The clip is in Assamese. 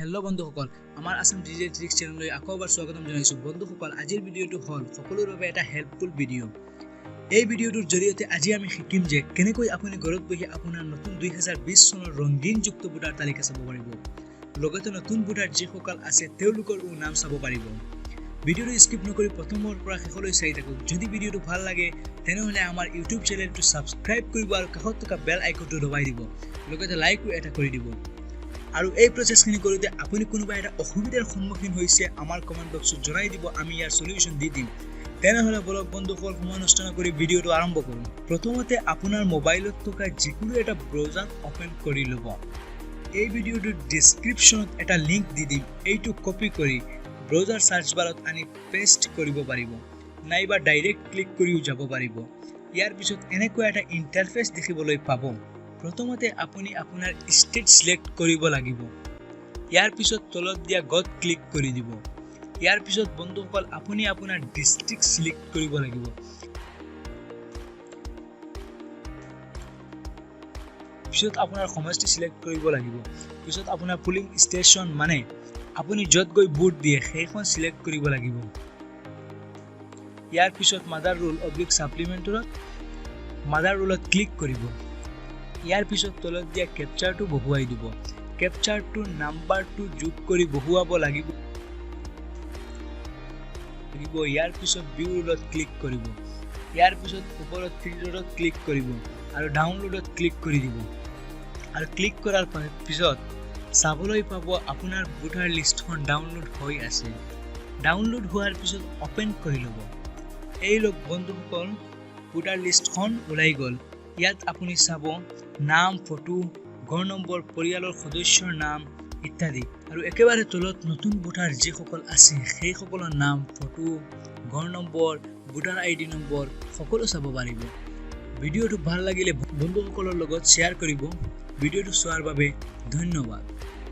হেল্ল' বন্ধুসকল, আমাৰ আসাম ডিজিটেল ট্ৰিক্স চেনেললৈ আকৌ এবাৰ স্বাগতম জনাইছোঁ। বন্ধুসকল, আজিৰ ভিডিঅ'টো হ'ল সকলোৰে বাবে এটা হেল্পফুল ভিডিঅ'। এই ভিডিঅ'টোৰ জৰিয়তে আজি আমি শিকিম যে কেনেকৈ আপুনি ঘৰত বহি আপোনাৰ নতুন 2020 চনৰ ৰঙীনযুক্ত ভোটাৰ তালিকা চাব পাৰিব। লগতে নতুন ভোটাৰ যিসকল আছে তেওঁলোকৰ নাম চাব পাৰিব। ভিডিঅ'টো স্কিপ নকৰি প্ৰথমৰ পৰা শেষলৈ চাই থাকক। যদি ভিডিঅ'টো ভাল লাগে তেনেহ'লে আমাৰ ইউটিউব চেনেলটো ছাবস্ক্ৰাইব কৰিব আৰু কাষত থকা বেল আইকনটো দবাই দিব। লগতে লাইকো এটা কৰি দিব। আৰু এই প্ৰচেছখিনি কৰোঁতে আপুনি কোনোবা এটা অসুবিধাৰ সন্মুখীন হৈছে আমাৰ কমেণ্ট বক্সত জনাই দিব, আমি ইয়াৰ সলিউশ্যন দি দিম। তেনেহ'লে বলক বন্ধুসকল, সময় নষ্ট নকৰি ভিডিঅ'টো আৰম্ভ কৰোঁ। প্ৰথমতে আপোনাৰ মোবাইলত থকা যিকোনো এটা ব্ৰাউজাৰ অ'পেন কৰি ল'ব। এই ভিডিঅ'টোৰ ডিছক্ৰিপশ্যনত এটা লিংক দি দিম, এইটো কপি কৰি ব্ৰাউজাৰ চাৰ্চ বাৰত আনি পেষ্ট কৰিব পাৰিব, নাইবা ডাইৰেক্ট ক্লিক কৰিও যাব পাৰিব। ইয়াৰ পিছত এনেকুৱা এটা ইণ্টাৰফেচ দেখিবলৈ পাব। প্ৰথমতে আপুনি আপোনাৰ ষ্টেট সিলেক্ট কৰিব লাগিব। ইয়াৰ পিছত তলত দিয়া গত ক্লিক কৰি দিব। ইয়াৰ পিছত বন্ধুসকল আপুনি আপোনাৰ ডিস্ট্ৰিক্ট সিলেক্ট কৰিব লাগিব। পিছত আপোনাৰ সমষ্টি সিলেক্ট কৰিব লাগিব। পিছত আপোনাৰ পুলিং ষ্টেচন মানে আপুনি য'ত গৈ ভোট দিয়ে সেইখন সিলেক্ট কৰিব লাগিব। ইয়াৰ পিছত মাদাৰ ৰুল অব্লিক সাপ্লিমেণ্টৰত মাদাৰ ৰুলত ক্লিক কৰিব। ইয়াৰ পিছত তলত দিয়া কেপচাৰটো বহুৱাই দিব। কেপচাৰটোৰ নাম্বাৰটো যোগ কৰি বহুৱাব লাগিব। ইয়াৰ পিছত ভিউ ৰুলত ক্লিক কৰিব। ইয়াৰ পিছত ওপৰত থ্ৰী ডটত ক্লিক কৰিব আৰু ডাউনলোডত ক্লিক কৰি দিব। আৰু ক্লিক কৰাৰ পিছত চাবলৈ পাব আপোনাৰ ভোটাৰ লিষ্টখন ডাউনলোড হৈ আছে। ডাউনলোড হোৱাৰ পিছত অ'পেন কৰি ল'ব। এই লওক বন্ধুসকল, ভোটাৰ লিষ্টখন ওলাই গ'ল। ইয়াত আপুনি চাব নাম, ফটো, ঘৰ নম্বৰ, পৰিয়ালৰ সদস্যৰ নাম ইত্যাদি। আৰু একেবাৰে তলত নতুন ভোটাৰ যিসকল আছে সেইসকলৰ নাম, ফটো, ঘৰ নম্বৰ, ভোটাৰ ID নম্বৰ সকলো চাব পাৰিব। ভিডিঅ'টো ভাল লাগিলে বন্ধুসকলৰ লগত শ্বেয়াৰ কৰিব। ভিডিঅ'টো চোৱাৰ বাবে ধন্যবাদ।